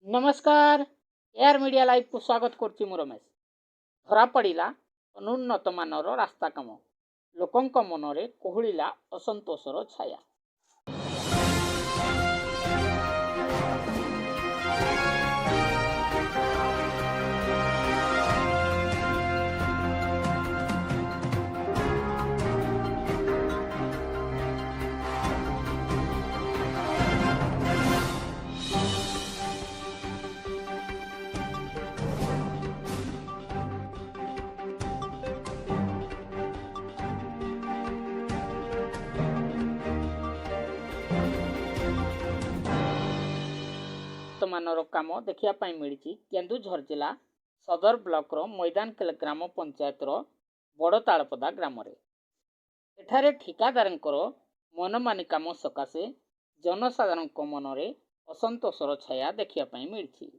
नमस्कार AR media live को स्वागत करछि मु रमेश। धरा पड़ा अनुन्नत मानर रास्ता काम लोकंक मनरे कोहुलिला असंतोषर छाया। मानर काम देखिया पाई मिली केन्दुझर जिला सदर ब्लॉक रो मैदानकेल ग्राम पंचायत रो बड़ तालपदा ग्राम रे एठारे ठिकादारंकर मनमानी काम सकाशे जनसाधारण मनरे असंतोषर छाया देखिया पाई मिली।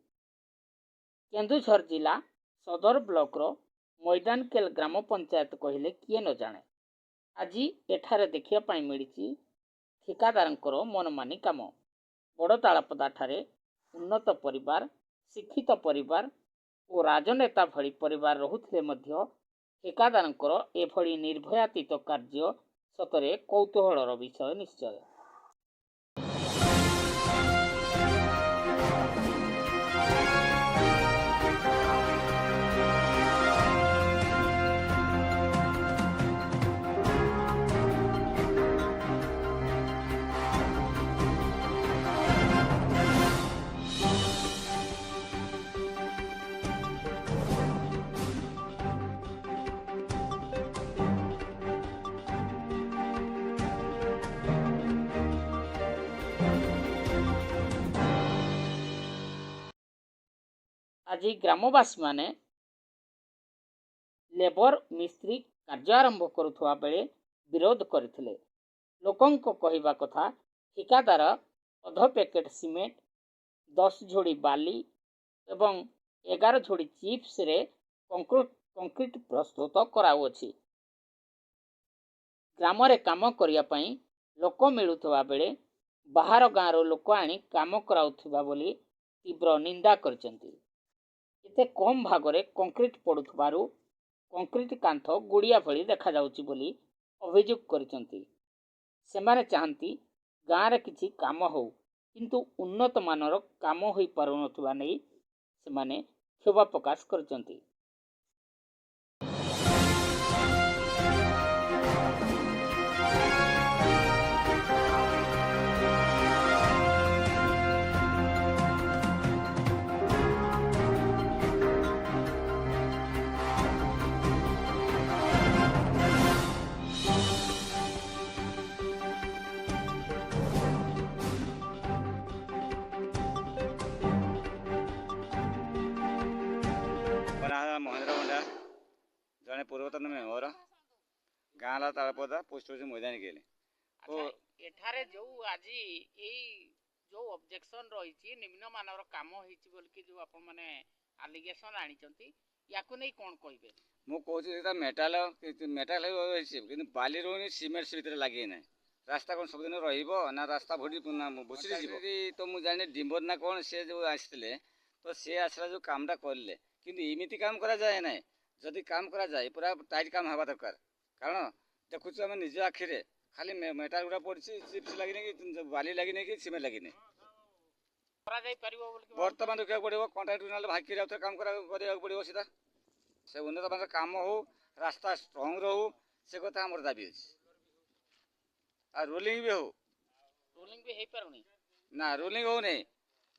केन्दुझर जिला सदर ब्लॉक रो मैदानकेल ग्राम पंचायत कहले किए न जाने। आज एठारे देखिया पाई मिली ठिकादारंकर मनमानी काम बड़ तालपदा ठारे उन्नत परिवार शिक्षित परिवार और राजनेता भली परिवार रहुथिले मध्य ठेकादारंकर एभली निर्भयातीत कार्य सतरे कौतूहलर विषय निश्चय। आज ग्रामवासी माने लेबर मिस्त्री कार्य आरंभ करुवा बेले विरोध करथिले। लोकंक कहिबा कथा ठिकादार अध पैकेट सीमेंट 10 झोड़ी बाली एवं 11 झोड़ी चिप्स रे कंक्रीट प्रस्तुत कराउछि। ग्राम रे काम करिया पई लोक मिलुथवा बेले बाहर गाँव लोक आनी काम कराउथिबा बोली तीव्र निंदा करचंती। एते कम भागरे कंक्रीट पड़ुथबारु कंक्रीट कांथ गुड़िया भली देखा जाउची बोली अभियोग करचंती। सेमाने चाहंती गाँव रे किछि काम हो किंतु उन्नत मानर काम होई पारुनथुवा नै सेमाने क्षोभ प्रकाश करचंती। महेंद्र पंडा जड़े पूर्वतन मेयर गाँव तालपदा पोस्ट ऑफिस मैदान गेले एठारे जो आज जो ऑब्जेक्शन रही निम्न मानव काम होती जो आपण माने एलिगेशन आनी याकू नहीं कौन कहे मु कहूँ मेटाल मेटाल कि बाली रोनी सीमेंट से भीतर लगे ना रास्ता कौन सब दिन रहा रास्ता भोटी भूसी तो मुझे जाने डिम्बर ना कौन से जो आसते तो सी आसला जो कामटा करें किंतु इमिति काम करा जाए ना जदि काम करा जाए पूरा टाइट काम हवा दरकार कारण देखुच आम निज आखिरे खाली मेटाल गुड़ा पड़ी चिप्स लगे कि बाली लगे कि सीमेंट लगे बर्तमान देखा पड़ो कंट्राक्टर ना भाग काम करा पड़ो सीधा से उन्नत मान काम हो रास्ता स्ट्रंग रो से कथा आम दाबी अच्छे आ रोलिंग भी हो ना रोलिंग हो नहीं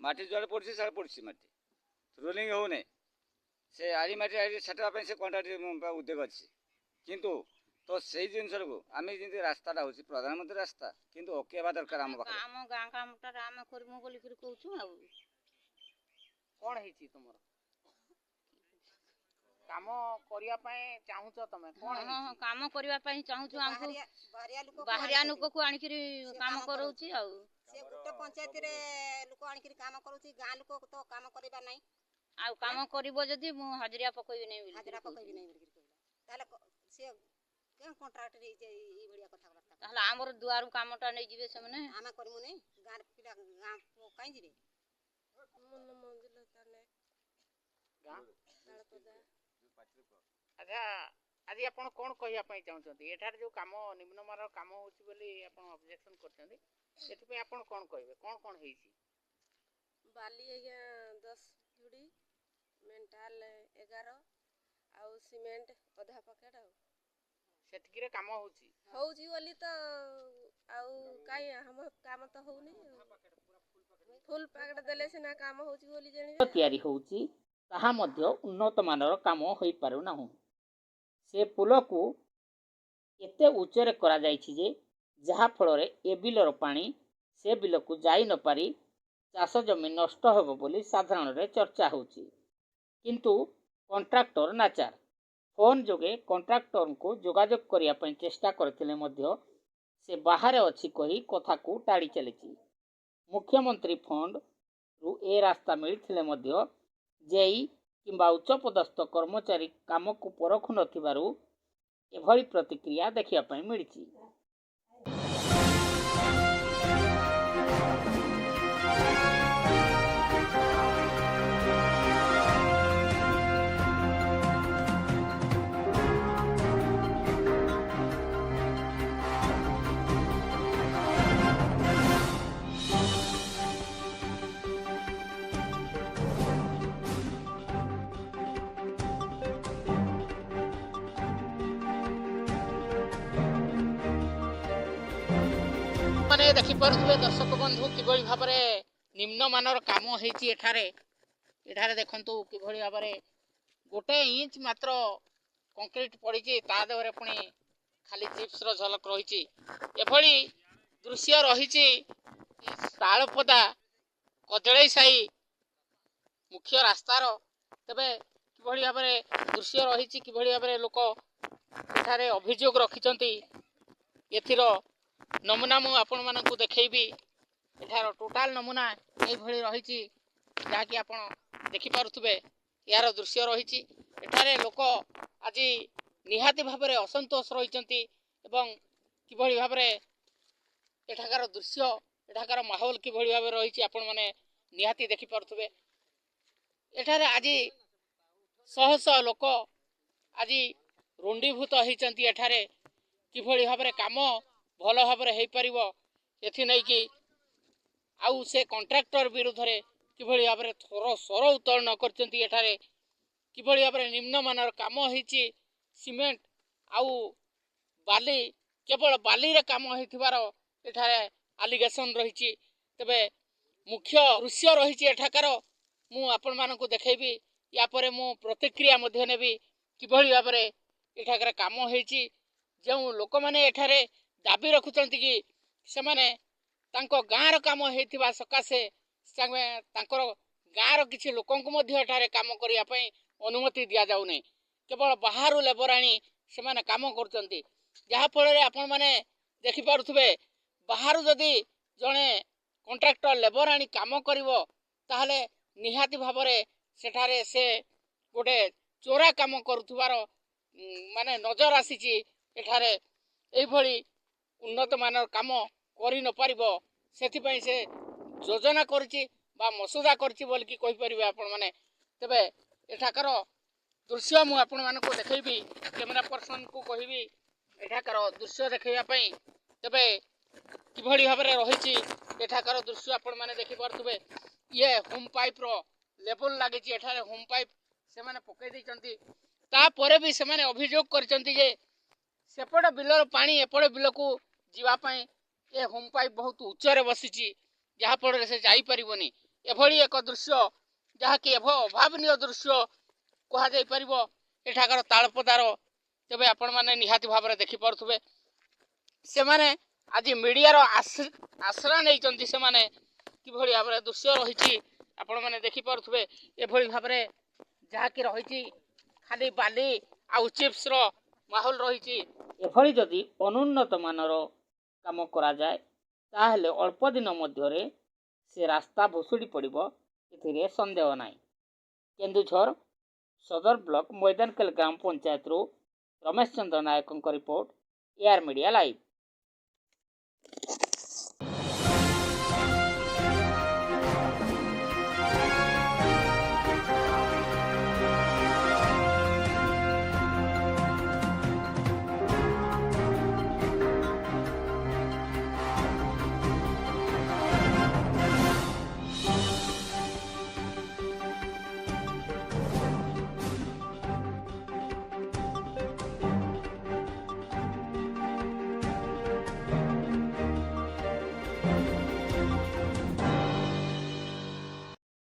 माटी जुआड़े पड़ी साड़े पड़ी माटी रोलिंग हो नहीं से आड़ी माटी आड़ी छाटापी से कंट्राक्टर उद्योग अच्छी किंतु तो से जिनस आम जी रास्ताटा हूँ प्रधानमंत्री रास्ता किंतु ओकेवा दरकार आम गाँ कामटा आम करमु बोली फिर कहूँ आ कौन है तुम काम करिया पई चाहूछ तमे कोन हां काम करिया पई चाहूछ हमको बाहरिया लोक को आनी करी काम करौची आ से गुटे पंचायत रे लोक आनी करी काम करौची गां लोक तो काम करबा नाही आ काम करबो जदी मु हाजरिया पकइबे नै बोली हाजरा पकइबे नै बोली कहला ताले से के कॉन्ट्रैक्ट रे ई बढ़िया कथा बार्ता ताला हमर दुआर कामटा नै जिवे से माने आमे करमु नै गां पिला गां काई जिवे ଆଚ୍ଛା ଆଜି ଆପଣ କ'ଣ କହିବା ପାଇଁ ଚାହୁଁଛନ୍ତି? ଏଠାରେ ଯେଉଁ କାମ ନିମ୍ନମାନର କାମ ହେଉଛି ବୋଲି ଆପଣ ଅବଜେକ୍ସନ୍ କରିଛନ୍ତି, ସେଥିପାଇଁ ଆପଣ କ'ଣ କହିବେ? କ'ଣ ହେଇଛି? ବାଲି ଆଜ୍ଞା 10 ଝୁଡ଼ି, ମେଣ୍ଟାଲ 11 ଆଉ ସିମେଣ୍ଟ ଅଧା ପକେଟ ଆଉ ସେତିକିରେ କାମ ହେଉଛି ବୋଲି ତ ଆଉ କାଇଁ ଆମ କାମ ତ ହଉନି। ଫୁଲ୍ ପ୍ୟାକେଟ ଦେଲେ ସିନା କାମ ହଉଛି ବୋଲି ଜାଣିବେ। ତିଆରି ହେଉଛି ତାହା ମଧ୍ୟ ଉନ୍ନତ ମାନର କାମ ହୋଇପାରୁନାହୁଁ। ସେ ପୋଲକୁ ଏତେ ଉଚ୍ଚରେ କରାଯାଇଛି ଯେ ଯାହାଫଳରେ ଏ ବିଲର ପାଣି ସେ ବିଲକୁ ଯାଇ ନପାରି ଚାଷ ଜମି ନଷ୍ଟ ହେବ ବୋଲି ସାଧାରଣରେ ଚର୍ଚ୍ଚା ହେଉଛି। କିନ୍ତୁ କଣ୍ଟ୍ରାକ୍ଟର ନାଚାର ଫୋନ୍ ଯୋଗେ କଣ୍ଟ୍ରାକ୍ଟରଙ୍କୁ ଯୋଗାଯୋଗ କରିବା ପାଇଁ ଚେଷ୍ଟା କରିଥିଲେ ମଧ୍ୟ ସେ ବାହାରେ ଅଛି କହି କଥାକୁ ଟାଳି ଚାଲିଛି। ମୁଖ୍ୟମନ୍ତ୍ରୀ ଫଣ୍ଡରୁ ଏ ରାସ୍ତା ମିଳିଥିଲେ ମଧ୍ୟ ଜେଇ କିମ୍ବା ଉଚ୍ଚପଦସ୍ଥ କର୍ମଚାରୀ କାମକୁ ପରଖୁ ନଥିବାରୁ ଏଭଳି ପ୍ରତିକ୍ରିୟା ଦେଖିବା ପାଇଁ ମିଳିଛି। ମାନେ ଦେଖିପାରୁଥିବେ ଦର୍ଶକ ବନ୍ଧୁ କିଭଳି ଭାବରେ ନିମ୍ନମାନର କାମ ହେଇଛି ଏଠାରେ ଦେଖନ୍ତୁ କିଭଳି ଭାବରେ 1 ଇଞ୍ଚ ମାତ୍ର କଂକ୍ରିଟ ପଡ଼ିଛି, ତା ଦେହରେ ପୁଣି ଖାଲି ଚିପ୍ସର ଝଲକ ରହିଛି। ଏଭଳି ଦୃଶ୍ୟ ରହିଛି ତାଳପଦା କଦଳେଇ ସାହି ମୁଖ୍ୟ ରାସ୍ତାର। ତେବେ କିଭଳି ଭାବରେ ଦୃଶ୍ୟ ରହିଛି, କିଭଳି ଭାବରେ ଲୋକ ଏଠାରେ ଅଭିଯୋଗ ରଖିଛନ୍ତି, ଏଥିର ନମୁନା ମୁଁ ଆପଣମାନଙ୍କୁ ଦେଖେଇବି। ଏଠାର ଟୋଟାଲ ନମୁନା ଏଇଭଳି ରହିଛି, ଯାହାକି ଆପଣ ଦେଖିପାରୁଥିବେ। ଏହାର ଦୃଶ୍ୟ ରହିଛି। ଏଠାରେ ଲୋକ ଆଜି ନିହାତି ଭାବରେ ଅସନ୍ତୋଷ ରହିଛନ୍ତି ଏବଂ କିଭଳି ଭାବରେ ଏଠାକାର ଦୃଶ୍ୟ, ଏଠାକାର ମାହୋଲ କିଭଳି ଭାବରେ ରହିଛି ଆପଣମାନେ ନିହାତି ଦେଖିପାରୁଥିବେ। ଏଠାରେ ଆଜି ଶହ ଶହ ଲୋକ ଆଜି ରୁଣ୍ଡୀଭୂତ ହେଇଛନ୍ତି। ଏଠାରେ କିଭଳି ଭାବରେ କାମ ଭଲ ଭାବରେ ହେଇପାରିବ ଏଥିନେଇକି ଆଉ ସେ କଣ୍ଟ୍ରାକ୍ଟର ବିରୁଦ୍ଧରେ କିଭଳି ଭାବରେ ସ୍ୱର ଉତ୍ତୋଳନ କରିଛନ୍ତି। ଏଠାରେ କିଭଳି ଭାବରେ ନିମ୍ନମାନର କାମ ହେଇଛି, ସିମେଣ୍ଟ ଆଉ ବାଲି, କେବଳ ବାଲିରେ କାମ ହେଇଥିବାର ଏଠାରେ ଆଲିଗେସନ୍ ରହିଛି। ତେବେ ମୁଖ୍ୟ ଦୃଶ୍ୟ ରହିଛି ଏଠାକାର, ମୁଁ ଆପଣମାନଙ୍କୁ ଦେଖେଇବି। ୟା ପରେ ମୁଁ ପ୍ରତିକ୍ରିୟା ମଧ୍ୟ ନେବି କିଭଳି ଭାବରେ ଏଠାକାର କାମ ହେଇଛି। ଯେଉଁ ଲୋକମାନେ ଏଠାରେ ଦାବି ରଖୁଛନ୍ତି କି ସେମାନେ ତାଙ୍କ ଗାଁର କାମ ହେଇଥିବା ସକାଶେ ସେମାନେ ତାଙ୍କର ଗାଁର କିଛି ଲୋକଙ୍କୁ ମଧ୍ୟ ଏଠାରେ କାମ କରିବା ପାଇଁ ଅନୁମତି ଦିଆଯାଉନାହିଁ। କେବଳ ବାହାରୁ ଲେବର ଆଣି ସେମାନେ କାମ କରୁଛନ୍ତି, ଯାହାଫଳରେ ଆପଣମାନେ ଦେଖିପାରୁଥିବେ ବାହାରୁ ଯଦି ଜଣେ କଣ୍ଟ୍ରାକ୍ଟର ଲେବର ଆଣି କାମ କରିବ ତାହେଲେ ନିହାତି ଭାବରେ ସେଠାରେ ସେ ଗୋଟେ ଚୋରା କାମ କରୁଥିବାର ମାନେ ନଜର ଆସିଛି। ଏଠାରେ ଏଇଭଳି ଉନ୍ନତ ମାନର କାମ କରି ନପାରିବ, ସେଥିପାଇଁ ସେ ଯୋଜନା କରିଛି ବା ମସୁଦା କରିଛି ବୋଲିକି କହିପାରିବେ ଆପଣମାନେ। ତେବେ ଏଠାକାର ଦୃଶ୍ୟ ମୁଁ ଆପଣମାନଙ୍କୁ ଦେଖେଇବି, କ୍ୟାମେରା ପର୍ସନକୁ କହିବି ଏଠାକାର ଦୃଶ୍ୟ ଦେଖେଇବା ପାଇଁ। ତେବେ କିଭଳି ଭାବରେ ରହିଛି ଏଠାକାର ଦୃଶ୍ୟ ଆପଣମାନେ ଦେଖିପାରୁଥିବେ। ଇଏ ହୋମ୍ ପାଇପ୍ର ଲେବୁଲ ଲାଗିଛି, ଏଠାରେ ହୋମ୍ ପାଇପ୍ ସେମାନେ ପକେଇ ଦେଇଛନ୍ତି। ତାପରେ ବି ସେମାନେ ଅଭିଯୋଗ କରିଛନ୍ତି ଯେ ସେପଟ ବିଲର ପାଣି ଏପଟ ବିଲକୁ ଯିବା ପାଇଁ ଏ ହୋମ୍ ପାଇପ୍ ବହୁତ ଉଚ୍ଚରେ ବସିଛି, ଯାହାଫଳରେ ସେ ଯାଇପାରିବନି। ଏଭଳି ଏକ ଦୃଶ୍ୟ ଯାହାକି ଅଭାବନୀୟ ଦୃଶ୍ୟ କୁହାଯାଇପାରିବ ଏଠାକାର ତାଳପଦାର। ତେବେ ଆପଣମାନେ ନିହାତି ଭାବରେ ଦେଖିପାରୁଥିବେ ସେମାନେ ଆଜି ମିଡ଼ିଆର ଆଶ୍ରା ନେଇଛନ୍ତି। ସେମାନେ କିଭଳି ଭାବରେ ଦୃଶ୍ୟ ରହିଛି ଆପଣମାନେ ଦେଖିପାରୁଥିବେ। ଏଭଳି ଭାବରେ ଯାହାକି ରହିଛି ଖାଲି ବାଲି ଆଉ ଚିପ୍ସର ମାହୋଲ ରହିଛି। ଏଭଳି ଯଦି ଅନୁନ୍ନତ ମାନର କାମ କରାଯାଏ ତାହେଲେ ଅଳ୍ପ ଦିନ ମଧ୍ୟରେ ସେ ରାସ୍ତା ଭୁଷୁଡ଼ି ପଡ଼ିବ, ଏଥିରେ ସନ୍ଦେହ ନାହିଁ। କେନ୍ଦୁଝର ସଦର ବ୍ଲକ ମଇଦାନକେଲ ଗ୍ରାମ ପଞ୍ଚାୟତରୁ ରମେଶ ଚନ୍ଦ୍ର ନାୟକଙ୍କ ରିପୋର୍ଟ, ଏଆର୍ ମିଡ଼ିଆ ଲାଇଭ୍।